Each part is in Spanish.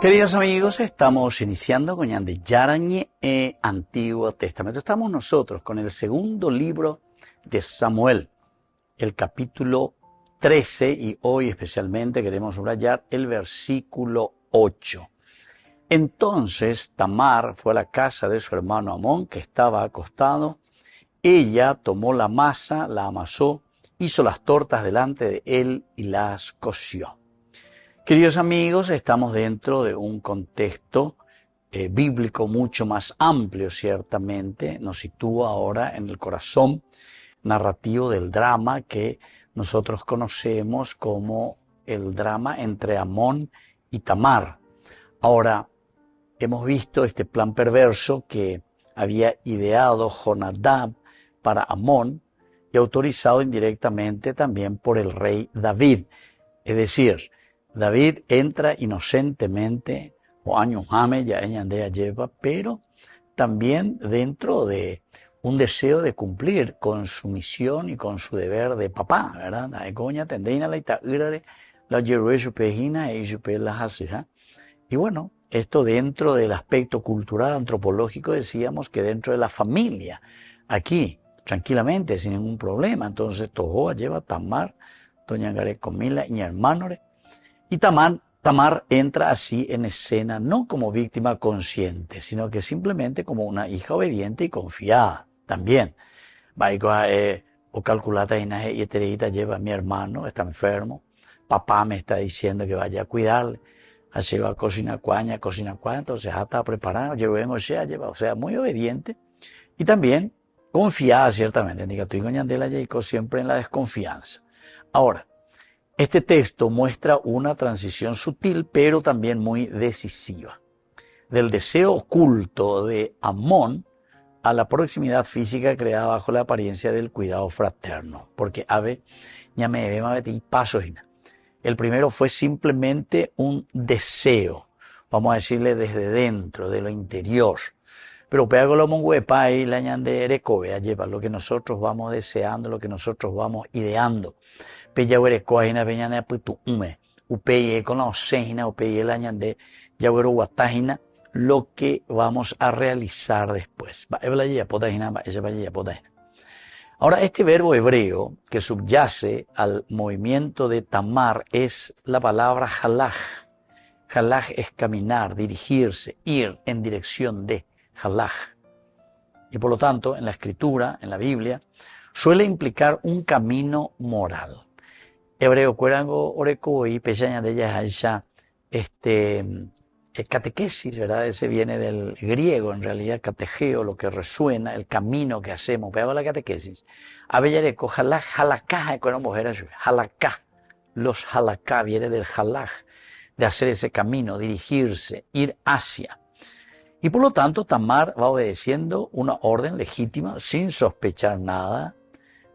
Queridos amigos, estamos iniciando con Yande Yarañe Antiguo Testamento. Estamos nosotros con el segundo libro de Samuel, el capítulo 13, y hoy especialmente queremos subrayar el versículo 8. Entonces Tamar fue a la casa de su hermano Amón, que estaba acostado. Ella tomó la masa, la amasó, hizo las tortas delante de él y las coció. Queridos amigos, estamos dentro de un contexto bíblico mucho más amplio, ciertamente. Nos sitúa ahora en el corazón narrativo del drama que nosotros conocemos como el drama entre Amón y Tamar. Ahora, hemos visto este plan perverso que había ideado Jonadab para Amón y autorizado indirectamente también por el rey David. Es decir, David entra inocentemente, o años jame, ya ella lleva, pero también dentro de un deseo de cumplir con su misión y con su deber de papá, ¿verdad? Y bueno, esto dentro del aspecto cultural, antropológico, decíamos que dentro de la familia, aquí, tranquilamente, sin ningún problema. Entonces, Tojoa lleva Tamar, doña Gare Comila y mi hermano. Y Tamar entra así en escena, no como víctima consciente, sino que simplemente como una hija obediente y confiada también. O calculata y eterita lleva a mi hermano, está enfermo, papá me está diciendo que vaya a cuidarle, así va a cocinar cuaña, entonces ya está preparado, yo vengo, o sea, muy obediente y también confiada ciertamente. Diga, tú y siempre en la desconfianza. Ahora, este texto muestra una transición sutil, pero también muy decisiva, del deseo oculto de Amón a la proximidad física creada bajo la apariencia del cuidado fraterno. Porque el primero fue simplemente un deseo, vamos a decirle desde dentro, de lo interior. Pero lleva lo que nosotros vamos deseando, lo que nosotros vamos ideando. Lo que vamos a realizar después. Ahora, este verbo hebreo que subyace al movimiento de Tamar es la palabra halaj. Halaj es caminar, dirigirse, ir en dirección de halaj. Y por lo tanto, en la escritura, en la Biblia, suele implicar un camino moral. Hebreo cuerango oreco y peña de ella catequesis, ¿verdad? Ese viene del griego, en realidad, categeo, lo que resuena, el camino que hacemos. Pero la catequesis. Abellareco, halaká, con mujeres, halaká. Los halaká viene del halaj, de hacer ese camino, dirigirse, ir hacia. Y por lo tanto, Tamar va obedeciendo una orden legítima, sin sospechar nada,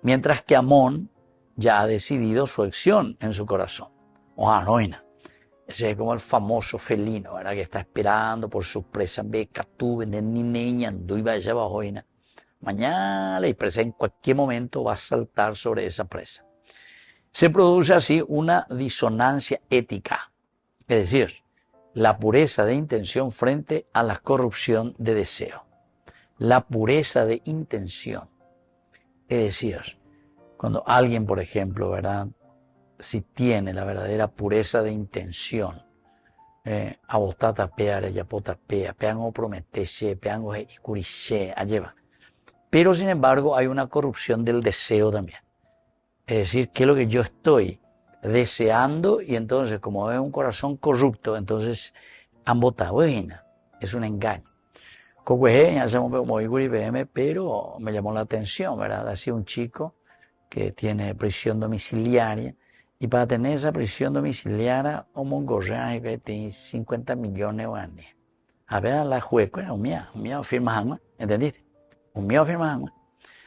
mientras que Amón ya ha decidido su acción en su corazón. Oanoina. Ese es como el famoso felino, ¿verdad? Que está esperando por su presa. Mañana la presa en cualquier momento va a saltar sobre esa presa. Se produce así una disonancia ética. Es decir, la pureza de intención frente a la corrupción de deseo. La pureza de intención. Es decir, cuando alguien, por ejemplo, ¿verdad?, si tiene la verdadera pureza de intención, abotata peare, yapota pea, peango prometese, peango icuriche, alleva. Pero sin embargo hay una corrupción del deseo también. Es decir, ¿qué es lo que yo estoy deseando? Y entonces, como es un corazón corrupto, entonces ambota buena, es un engaño. Pero me llamó la atención, ¿verdad? Así un chico que tiene prisión domiciliaria, y para tener esa prisión domiciliaria, que tiene 50 millones de guaraníes. A ver, la juez, un mío firma, ¿entendiste? Un mío firma.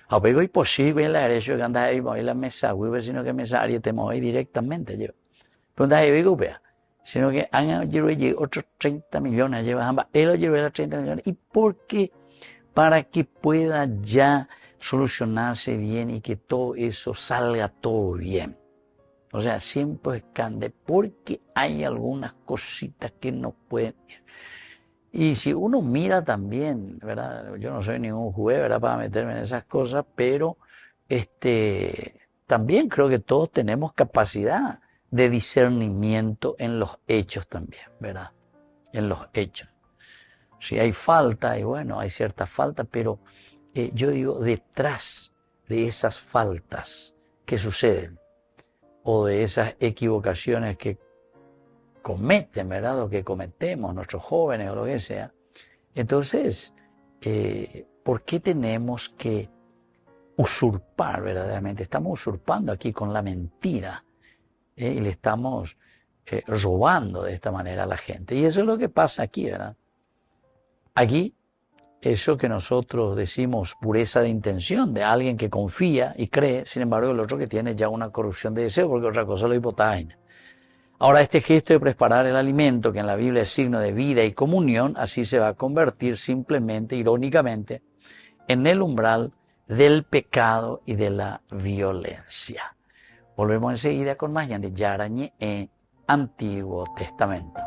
A ver, es posible la derecho que anda ahí, voy a la mesa, sino que mesa área te mueve directamente, yo. Pero anda ahí, sino que han llevado otros 30 millones, lleva ambas, él lo llevó a 30 millones. ¿Y por qué? Para que pueda ya solucionarse bien y que todo eso salga todo bien. O sea, siempre escande porque hay algunas cositas que no pueden ir. Y si uno mira también, ¿verdad? Yo no soy ningún juez, ¿verdad? Para meterme en esas cosas, pero también creo que todos tenemos capacidad de discernimiento en los hechos también, ¿verdad? En los hechos. Si hay falta, y bueno, hay ciertas faltas, pero yo digo, detrás de esas faltas que suceden, o de esas equivocaciones que cometen, ¿verdad? O que cometemos nuestros jóvenes o lo que sea. Entonces, ¿por qué tenemos que usurpar verdaderamente? Estamos usurpando aquí con la mentira y le estamos robando de esta manera a la gente. Y eso es lo que pasa aquí, ¿verdad? Aquí, eso que nosotros decimos pureza de intención, de alguien que confía y cree, sin embargo el otro que tiene ya una corrupción de deseo, porque otra cosa es la hipotágena. Ahora este gesto de preparar el alimento, que en la Biblia es signo de vida y comunión, así se va a convertir simplemente, irónicamente, en el umbral del pecado y de la violencia. Volvemos enseguida con más de Yarañe en Antiguo Testamento.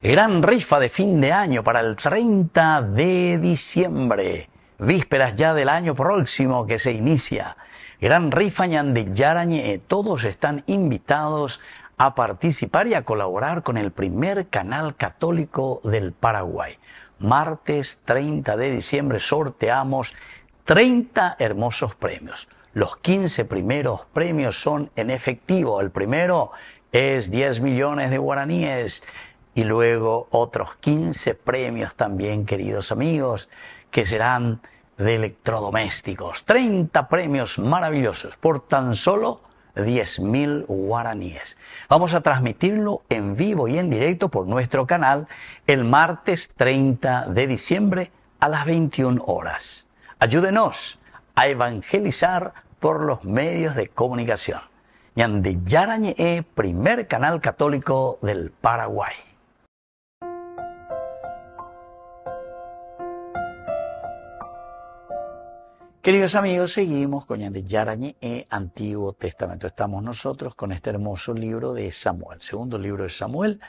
Gran rifa de fin de año para el 30 de diciembre. Vísperas ya del año próximo que se inicia. Gran rifa de Yarañe. Todos están invitados a participar y a colaborar con el primer canal católico del Paraguay. Martes 30 de diciembre sorteamos 30 hermosos premios. Los 15 primeros premios son en efectivo. El primero es 10 millones de guaraníes. Y luego otros 15 premios también, queridos amigos, que serán de electrodomésticos. 30 premios maravillosos por tan solo 10.000 guaraníes. Vamos a transmitirlo en vivo y en directo por nuestro canal el martes 30 de diciembre a las 21 horas. Ayúdenos a evangelizar por los medios de comunicación. Ñande Yarañe, primer canal católico del Paraguay. Queridos amigos, seguimos con Ñande Yarañe Antiguo Testamento. Estamos nosotros con este hermoso libro de Samuel, segundo libro de Samuel,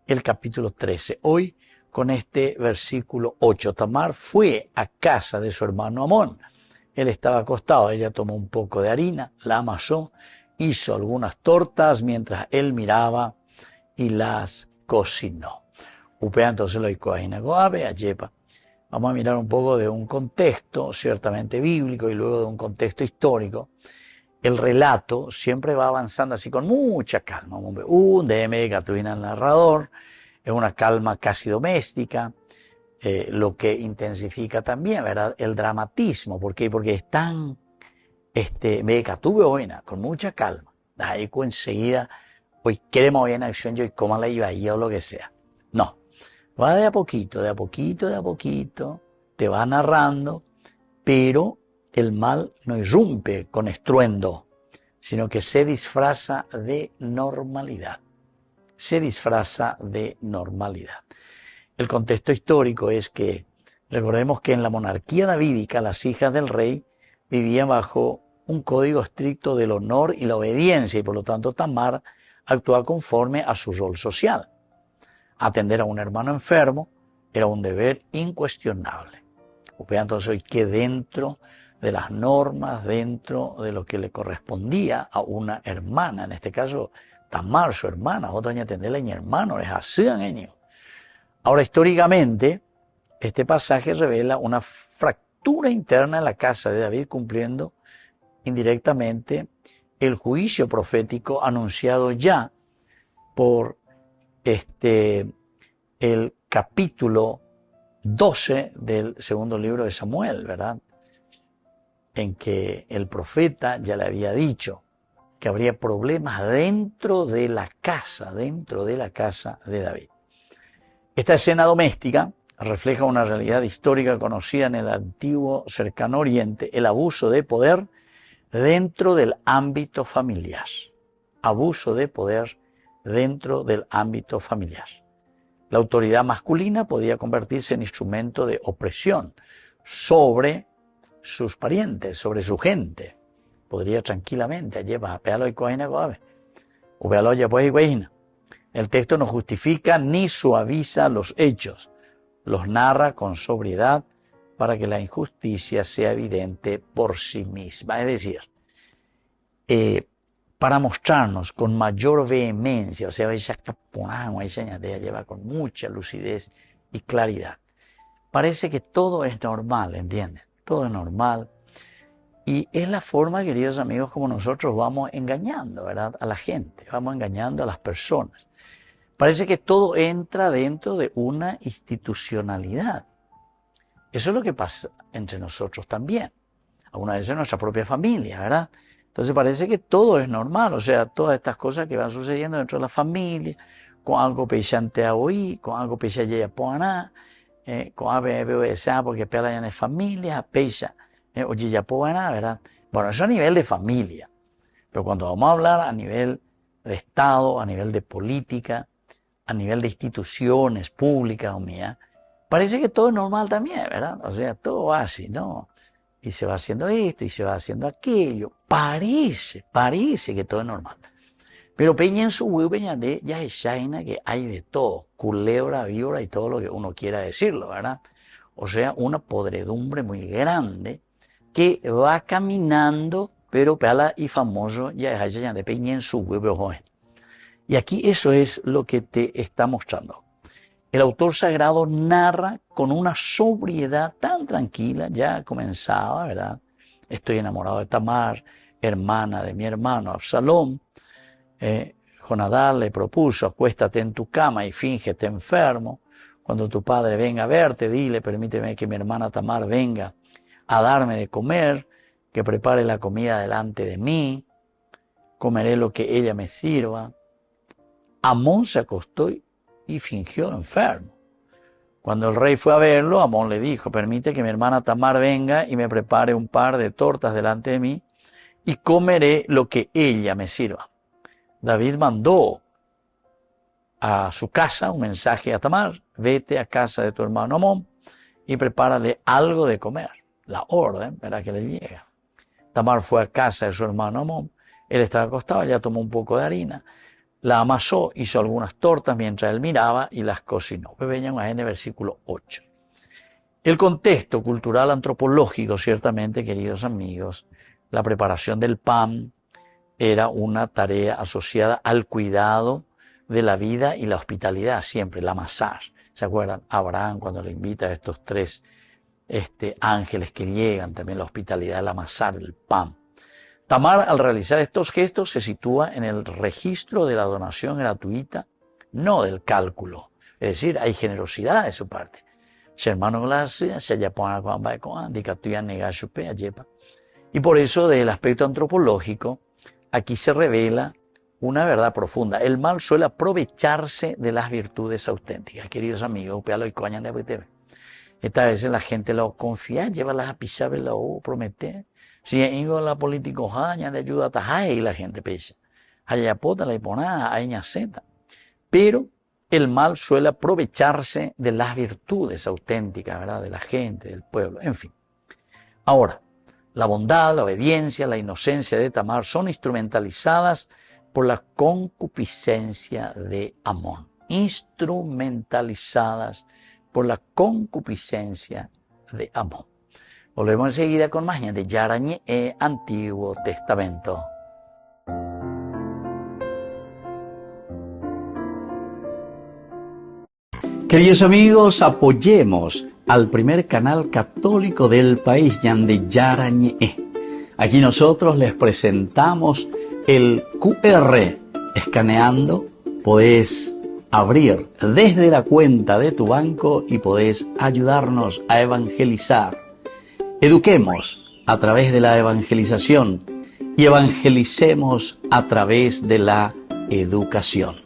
el capítulo 13. Hoy con este versículo 8. Tamar fue a casa de su hermano Amón. Él estaba acostado, ella tomó un poco de harina, la amasó, hizo algunas tortas mientras él miraba y las cocinó. Upea entonces lo icoajina goabe, ayepa. Vamos a mirar un poco de un contexto ciertamente bíblico y luego de un contexto histórico. El relato siempre va avanzando así con mucha calma. Un DM Gatuina el narrador, es una calma casi doméstica, lo que intensifica también, ¿verdad?, el dramatismo. ¿Por qué? Porque es tan, me catuve hoy, con mucha calma. Ahí enseguida, hoy queremos hoy en acción, yo y coma la iba o lo que sea. No. Va de a poquito, de a poquito, de a poquito, te va narrando, pero el mal no irrumpe con estruendo, sino que se disfraza de normalidad. Se disfraza de normalidad. El contexto histórico es que, recordemos que en la monarquía davídica las hijas del rey vivían bajo un código estricto del honor y la obediencia, y por lo tanto Tamar actuaba conforme a su rol social. Atender a un hermano enfermo era un deber incuestionable. Entonces hoy que dentro de las normas, dentro de lo que le correspondía a una hermana, en este caso Tamar, su hermana, otra atenderle a mi hermano, les hacían ellos. Ahora históricamente este pasaje revela una fractura interna en la casa de David, cumpliendo indirectamente el juicio profético anunciado ya por el capítulo 12 del segundo libro de Samuel, ¿verdad? En que el profeta ya le había dicho que habría problemas dentro de la casa de David. Esta escena doméstica refleja una realidad histórica conocida en el antiguo cercano oriente, el abuso de poder dentro del ámbito familiar. Abuso de poder dentro del ámbito familiar. La autoridad masculina podía convertirse en instrumento de opresión, sobre sus parientes, sobre su gente. Podría tranquilamente llevar pealo y coina coave, o pealo ya pues y coina. El texto no justifica ni suaviza los hechos, los narra con sobriedad para que la injusticia sea evidente por sí misma. Es decir, para mostrarnos con mayor vehemencia, o sea, ella lleva con mucha lucidez y claridad. Parece que todo es normal, ¿entienden? Todo es normal. Y es la forma, queridos amigos, como nosotros vamos engañando, ¿verdad? A la gente, vamos engañando a las personas. Parece que todo entra dentro de una institucionalidad. Eso es lo que pasa entre nosotros también. Algunas veces en nuestra propia familia, ¿verdad? Entonces parece que todo es normal, o sea, todas estas cosas que van sucediendo dentro de la familia, con algo pechante a oír, con algo pechante a poner, con algo porque pela ya en familia, pecha, oye ya poner, ¿verdad? Bueno, eso a nivel de familia, pero cuando vamos a hablar a nivel de Estado, a nivel de política, a nivel de instituciones públicas o mías, parece que todo es normal también, ¿verdad? O sea, todo va así, ¿no? Y se va haciendo esto y se va haciendo aquello. Parece que todo es normal. Pero peña en su web, peña de ya es China que hay de todo, culebra, víbora y todo lo que uno quiera decirlo, ¿verdad? O sea, una podredumbre muy grande que va caminando, pero pala y famoso ya es de peña en su web. Y aquí eso es lo que te está mostrando. El autor sagrado narra con una sobriedad tan tranquila, ya comenzaba, ¿verdad? Estoy enamorado de Tamar, hermana de mi hermano Absalón. Jonadab le propuso, acuéstate en tu cama y fíngete enfermo. Cuando tu padre venga a verte, dile, permíteme que mi hermana Tamar venga a darme de comer, que prepare la comida delante de mí, comeré lo que ella me sirva. Amón se acostó y fingió enfermo. Cuando el rey fue a verlo, Amón le dijo, permite que mi hermana Tamar venga y me prepare un par de tortas delante de mí y comeré lo que ella me sirva. David mandó a su casa un mensaje a Tamar, vete a casa de tu hermano Amón y prepárale algo de comer. La orden, ¿verdad?, que le llega. Tamar fue a casa de su hermano Amón, él estaba acostado, ya tomó un poco de harina, la amasó, hizo algunas tortas mientras él miraba y las cocinó. Vean en el versículo 8. El contexto cultural antropológico, ciertamente, queridos amigos, la preparación del pan era una tarea asociada al cuidado de la vida y la hospitalidad, siempre, el amasar. ¿Se acuerdan? Abraham, cuando le invita a estos tres ángeles que llegan, también la hospitalidad, el amasar el pan. Tamar, al realizar estos gestos, se sitúa en el registro de la donación gratuita, no del cálculo. Es decir, hay generosidad de su parte. Y por eso, desde el aspecto antropológico, aquí se revela una verdad profunda. El mal suele aprovecharse de las virtudes auténticas. Queridos amigos, esta vez la gente lo confía, lleva las apisables, lo promete. Si en la política de ayuda a y la gente pesa. Hayapota la ponía a ñaceta. Pero el mal suele aprovecharse de las virtudes auténticas, ¿verdad?, de la gente, del pueblo, en fin. Ahora, la bondad, la obediencia, la inocencia de Tamar son instrumentalizadas por la concupiscencia de Amón. Instrumentalizadas por la concupiscencia de Amón. Volvemos enseguida con más de Yarañe Antiguo Testamento. Queridos amigos, apoyemos al primer canal católico del país, de Yarañe. Aquí nosotros les presentamos el QR. Escaneando, podés abrir desde la cuenta de tu banco y podés ayudarnos a evangelizar. Eduquemos a través de la evangelización y evangelicemos a través de la educación.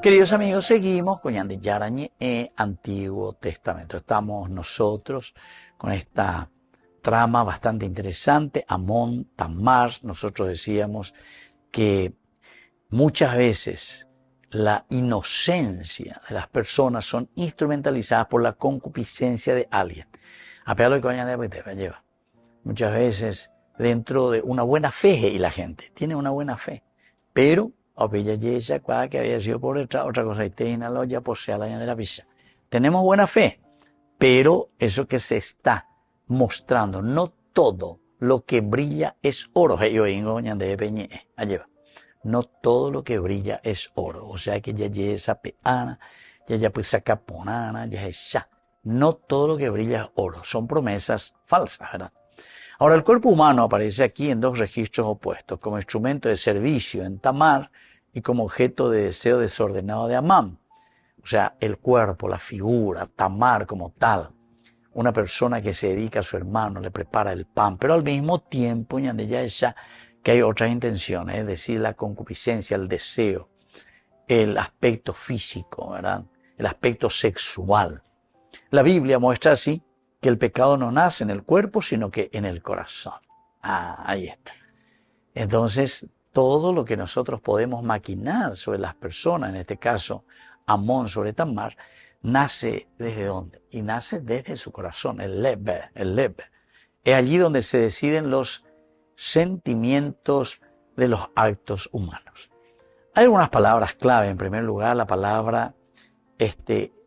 Queridos amigos, seguimos con Yande Yarañe Antiguo Testamento. Estamos nosotros con esta trama bastante interesante, Amón, Tamar. Nosotros decíamos que muchas veces la inocencia de las personas son instrumentalizadas por la concupiscencia de alguien. Apelo que vayan de lleva. Muchas veces dentro de una buena fe y la gente tiene una buena fe, pero opilla yesa que había sido por otra cosa y te ya posee la de la visa. Tenemos buena fe, pero eso que se está mostrando, no todo lo que brilla es oro. No todo lo que brilla es oro. O sea que ya esa peana, ya pues saca ponana, ya esa. No todo lo que brilla es oro. Son promesas falsas, ¿verdad? Ahora, el cuerpo humano aparece aquí en dos registros opuestos, como instrumento de servicio en Tamar y como objeto de deseo desordenado de Amán. O sea, el cuerpo, la figura, Tamar como tal. Una persona que se dedica a su hermano, le prepara el pan, pero al mismo tiempo, ya esa, que hay otras intenciones, es decir, la concupiscencia, el deseo, el aspecto físico, ¿verdad? El aspecto sexual. La Biblia muestra así que el pecado no nace en el cuerpo, sino que en el corazón. Ahí está. Entonces, todo lo que nosotros podemos maquinar sobre las personas, en este caso, Amón sobre Tamar, nace ¿desde dónde? Y nace desde su corazón, el leb. Es allí donde se deciden los sentimientos de los actos humanos. Hay algunas palabras clave. En primer lugar, la palabra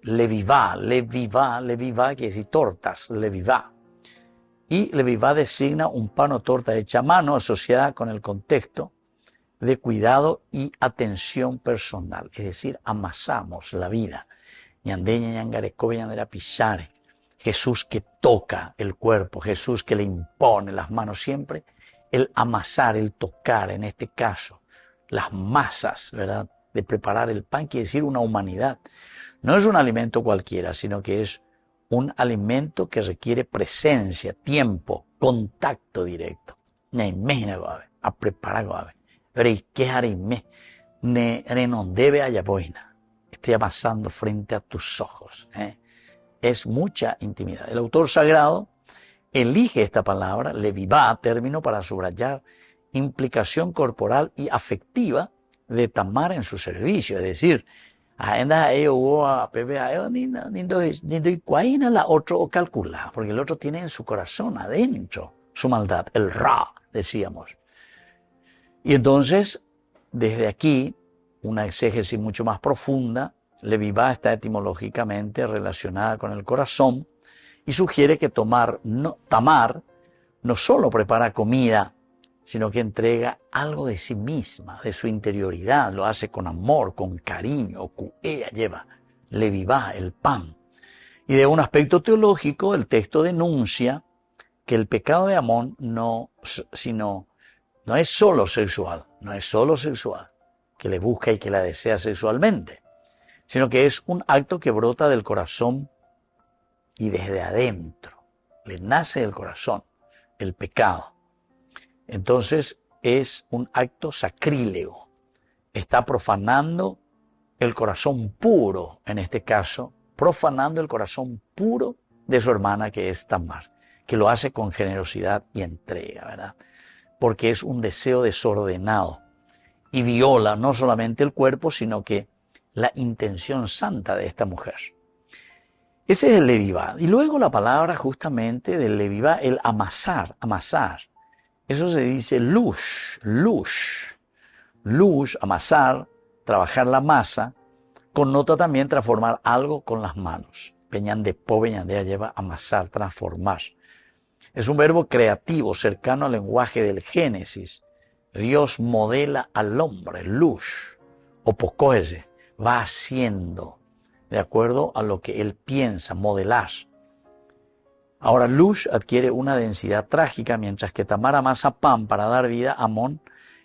levivá, quiere decir tortas, levivá. Y levivá designa un pan o torta hecha a mano asociada con el contexto de cuidado y atención personal. Es decir, amasamos la vida. Ñandeña, ñangarecobe, ñandera pisare. Jesús que toca el cuerpo, Jesús que le impone las manos siempre. El amasar, el tocar, en este caso, las masas, ¿verdad? De preparar el pan, quiere decir una humanidad. No es un alimento cualquiera, sino que es un alimento que requiere presencia, tiempo, contacto directo. A preparar, estoy amasando frente a tus ojos. Es mucha intimidad. El autor sagrado elige esta palabra, levivá, término para subrayar implicación corporal y afectiva de Tamar en su servicio. Es decir, la otro calcula, porque el otro tiene en su corazón adentro su maldad, el ra, decíamos. Y entonces, desde aquí, una exégesis mucho más profunda, levivá está etimológicamente relacionada con el corazón y sugiere que Tamar no solo prepara comida, sino que entrega algo de sí misma, de su interioridad, lo hace con amor, con cariño, ella lleva levivá, el pan. Y de un aspecto teológico, el texto denuncia que el pecado de Amón no es solo sexual, que le busca y que la desea sexualmente, sino que es un acto que brota del corazón y desde adentro, le nace del corazón el pecado. Entonces es un acto sacrílego, está profanando el corazón puro, en este caso, profanando el corazón puro de su hermana que es Tamar, que lo hace con generosidad y entrega, ¿verdad? Porque es un deseo desordenado y viola no solamente el cuerpo, sino que la intención santa de esta mujer. Ese es el levivá. Y luego la palabra justamente del levivá, el amasar. Eso se dice lush, amasar, trabajar la masa, connota también transformar algo con las manos. Peñan de peñandea lleva amasar, transformar. Es un verbo creativo, cercano al lenguaje del Génesis. Dios modela al hombre, lush, o pocoese, va haciendo, de acuerdo a lo que él piensa, modelar. Ahora, lush adquiere una densidad trágica, mientras que Tamar amasa pan para dar vida a Amón,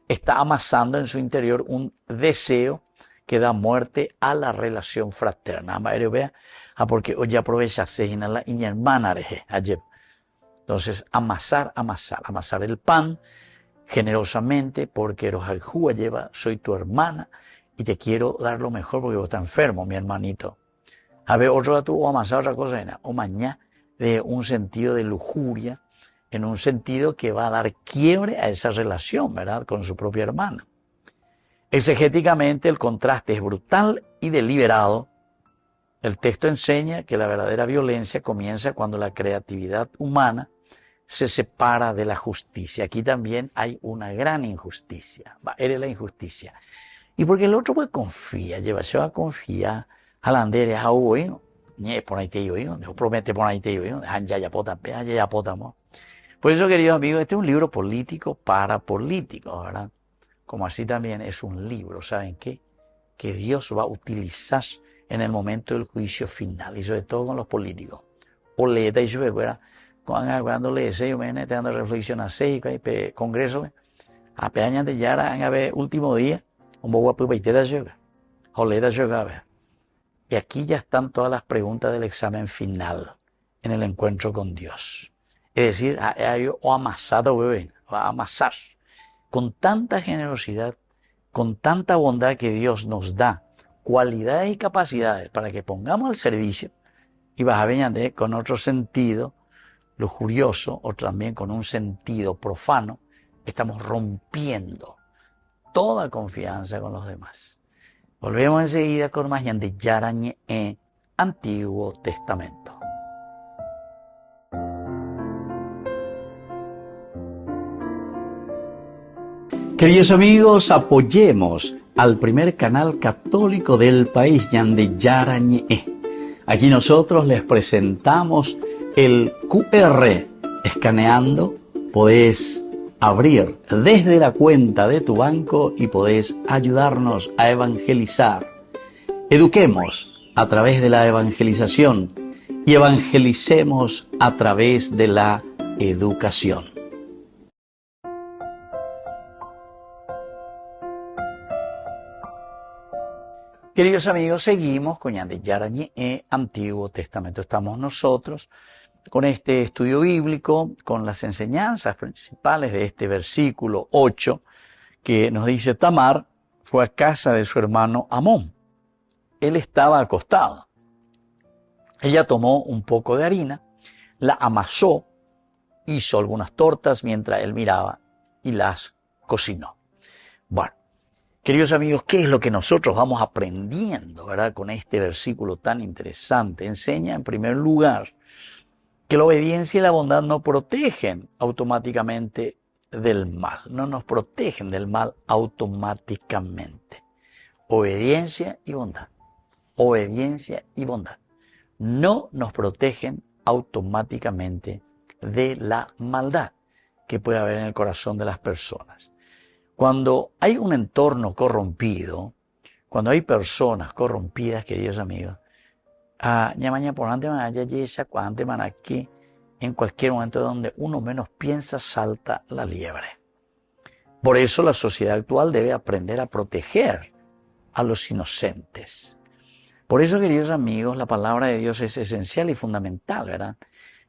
está amasando en su interior un deseo que da muerte a la relación fraterna. Porque hoy aprovecha la hermana. Entonces, amasar el pan generosamente, porque Rojalhúa lleva, soy tu hermana y te quiero dar lo mejor porque vos estás enfermo, mi hermanito. A ver, otro dato o amasar otra cosa, o mañana, de un sentido de lujuria, en un sentido que va a dar quiebre a esa relación, ¿verdad?, con su propia hermana. Exegéticamente el contraste es brutal y deliberado. El texto enseña que la verdadera violencia comienza cuando la creatividad humana se separa de la justicia. Aquí también hay una gran injusticia. Eres la injusticia. Y porque el otro pues confía, se va a confiar a la andere a hoy, por ahí te digo, promete por ahí te digo, ya potamos. Por eso, queridos amigos, este es un libro político para políticos, ¿verdad? Como así también es un libro, ¿saben qué? Que Dios va a utilizar en el momento del juicio final, y sobre todo con los políticos. O leeta y se ve, cuando lees, yo me te dando reflexionar, congreso, a peña de yara, a ver, último día, un poco a pupaite de yoga, o leeta yoga, y aquí ya están todas las preguntas del examen final en el encuentro con Dios. Es decir, o amasado, bebé, o a amasar. Con tanta generosidad, con tanta bondad que Dios nos da, cualidades y capacidades para que pongamos al servicio, y vas a venir con otro sentido lujurioso o también con un sentido profano, estamos rompiendo toda confianza con los demás. Volvemos enseguida con más de Yarañe en Antiguo Testamento. Queridos amigos, apoyemos al primer canal católico del país, de Yarañe. Aquí nosotros les presentamos el QR. Escaneando, podés abrir desde la cuenta de tu banco y podés ayudarnos a evangelizar. Eduquemos a través de la evangelización y evangelicemos a través de la educación. Queridos amigos, seguimos con Yarañe Antiguo Testamento. Estamos nosotros con este estudio bíblico, con las enseñanzas principales de este versículo 8, que nos dice: Tamar fue a casa de su hermano Amón. Él estaba acostado. Ella tomó un poco de harina, la amasó, hizo algunas tortas mientras él miraba y las cocinó. Bueno, queridos amigos, ¿qué es lo que nosotros vamos aprendiendo, verdad, con este versículo tan interesante? Enseña, en primer lugar, que la obediencia y la bondad no protegen automáticamente del mal. No nos protegen del mal automáticamente. Obediencia y bondad. Obediencia y bondad. No nos protegen automáticamente de la maldad que puede haber en el corazón de las personas. Cuando hay un entorno corrompido, cuando hay personas corrompidas, queridos amigos, ñamaña por ante manaya yesa cuante aquí, en cualquier momento donde uno menos piensa salta la liebre. Por eso la sociedad actual debe aprender a proteger a los inocentes. Por eso, queridos amigos, la palabra de Dios es esencial y fundamental, ¿verdad?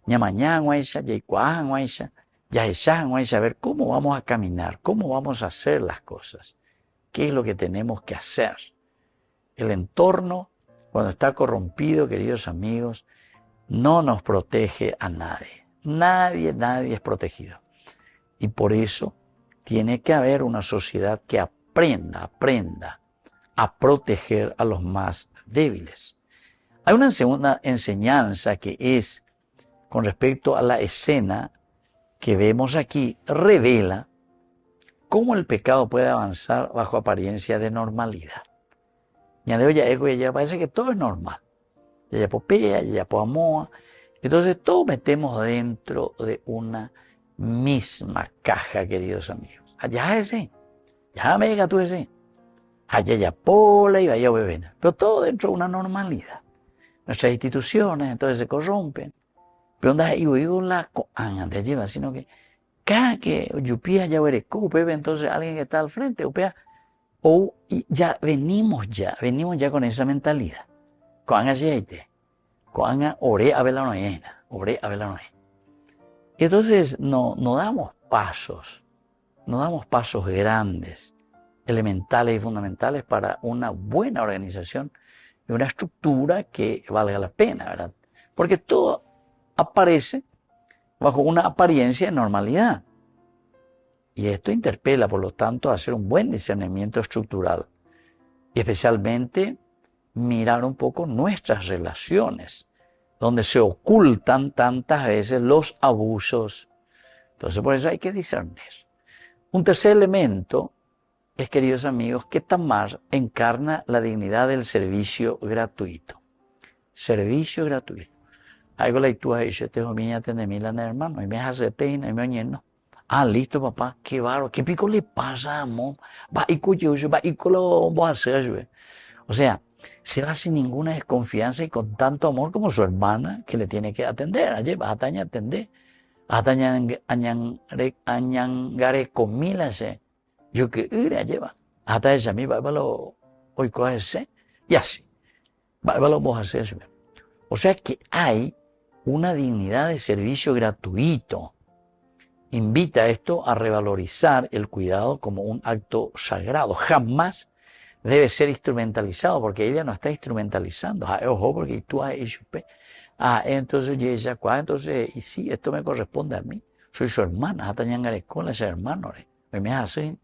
Ñamaña guaisha, yaicuajan guaisha, yaeshajan guaisha, a ver cómo vamos a caminar, cómo vamos a hacer las cosas, qué es lo que tenemos que hacer. El entorno, cuando está corrompido, queridos amigos, no nos protege a nadie. Nadie es protegido. Y por eso tiene que haber una sociedad que aprenda a proteger a los más débiles. Hay una segunda enseñanza que es con respecto a la escena que vemos aquí, revela cómo el pecado puede avanzar bajo apariencia de normalidad. Ya parece que todo es normal. Ya popea, ya amoa. Entonces todos metemos dentro de una misma caja, queridos amigos. Allá ese, ya mega tú ese. Allá ya pola y vaya bebena. Pero todo dentro de una normalidad. Nuestras instituciones entonces se corrompen. Pero onda digo la de lleva, sino que cada que yupía ya veré, entonces alguien que está al frente, upea. O ya venimos ya con esa mentalidad. Con aceite, con ore a vela no. Entonces no damos pasos grandes, elementales y fundamentales para una buena organización y una estructura que valga la pena, ¿verdad? Porque todo aparece bajo una apariencia de normalidad. Y esto interpela, por lo tanto, a hacer un buen discernimiento estructural. Y especialmente mirar un poco nuestras relaciones, donde se ocultan tantas veces los abusos. Entonces, por eso hay que discernir. Un tercer elemento es, queridos amigos, que Tamar encarna la dignidad del servicio gratuito. Servicio gratuito. Algo la tú has dicho, te homía de mí la hermano, y me hace teina, y me oñeno. Ah, listo, papá, qué bárbaro, qué pico le pasa, amor. Va y cuyo, va y lo voy a hacer. O sea, se va sin ninguna desconfianza y con tanto amor como su hermana que le tiene que atender. Ayer vas a atender. Hasta añangare comila se. Yo que ira lleva. Hasta esa mi lo hoy cogerse. Y así. Lo vos hacer. O sea que hay una dignidad de servicio gratuito. Invita esto a revalorizar el cuidado como un acto sagrado. Jamás debe ser instrumentalizado, porque ella no está instrumentalizando. Ojo, porque tú has hecho. Entonces ella, entonces, y sí, esto me corresponde a mí. Soy su hermana, hasta ñangarescola, ese hermano. Me hace.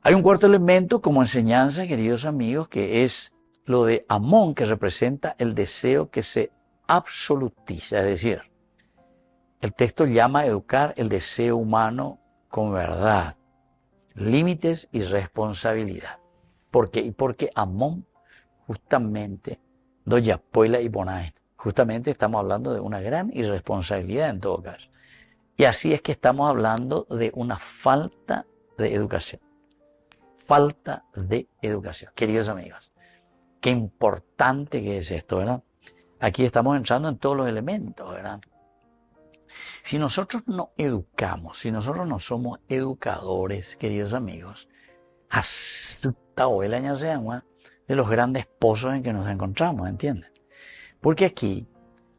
Hay un cuarto elemento como enseñanza, queridos amigos, que es lo de Amón, que representa el deseo que se absolutiza, es decir, el texto llama a educar el deseo humano con verdad, límites y responsabilidad. ¿Por qué? Porque Amón, justamente, doya poila y bonai, justamente estamos hablando de una gran irresponsabilidad en todo caso. Y así es que estamos hablando de una falta de educación. Falta de educación. Queridos amigos, qué importante que es esto, ¿verdad? Aquí estamos entrando en todos los elementos, ¿verdad? Si nosotros no educamos, si nosotros no somos educadores, queridos amigos, hasta hoy el año se llama de los grandes pozos en que nos encontramos, ¿entienden? Porque aquí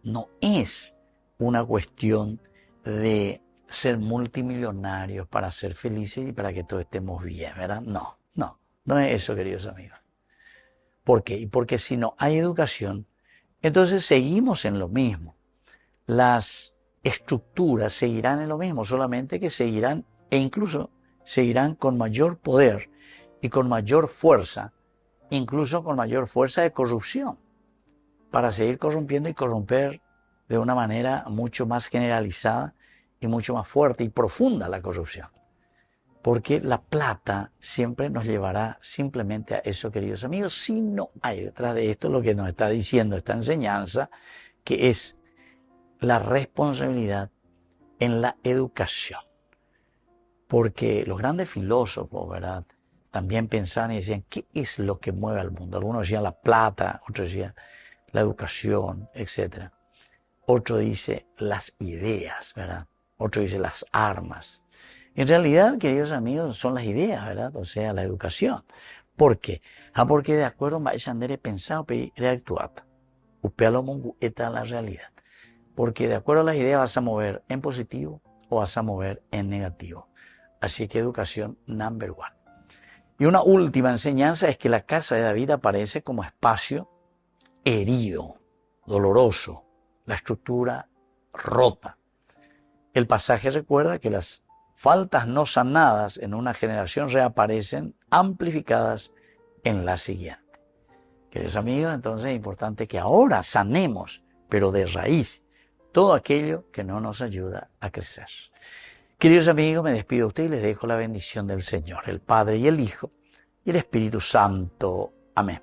no es una cuestión de ser multimillonarios para ser felices y para que todos estemos bien, ¿verdad? No es eso, queridos amigos. ¿Por qué? Y porque si no hay educación, entonces seguimos en lo mismo. Las estructuras seguirán en lo mismo, solamente que seguirán e incluso seguirán con mayor poder y con mayor fuerza, incluso con mayor fuerza de corrupción, para seguir corrompiendo y corromper de una manera mucho más generalizada y mucho más fuerte y profunda la corrupción. Porque la plata siempre nos llevará simplemente a eso, queridos amigos, si no hay detrás de esto lo que nos está diciendo esta enseñanza, que es la responsabilidad en la educación. Porque los grandes filósofos, ¿verdad?, también pensaban y decían, ¿qué es lo que mueve al mundo? Algunos decían la plata, otros decían la educación, etc. Otro dice las ideas, ¿verdad? Otro dice las armas. En realidad, queridos amigos, son las ideas, ¿verdad? O sea, la educación. ¿Por qué? Porque de acuerdo a Shandere pensado y reactuata. Upealo mongu está la realidad. Porque de acuerdo a las ideas vas a mover en positivo o vas a mover en negativo. Así que educación number one. Y una última enseñanza es que la casa de David aparece como espacio herido, doloroso, la estructura rota. El pasaje recuerda que las faltas no sanadas en una generación reaparecen amplificadas en la siguiente. Queridos amigos, entonces es importante que ahora sanemos, pero de raíz, todo aquello que no nos ayuda a crecer. Queridos amigos, me despido de ustedes y les dejo la bendición del Señor, el Padre y el Hijo y el Espíritu Santo. Amén.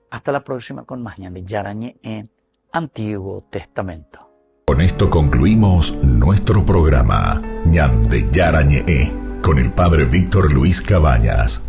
Hasta la próxima con más Ñande Yarañe en Antiguo Testamento. Con esto concluimos nuestro programa Ñande Yarañe con el Padre Víctor Luis Cabañas.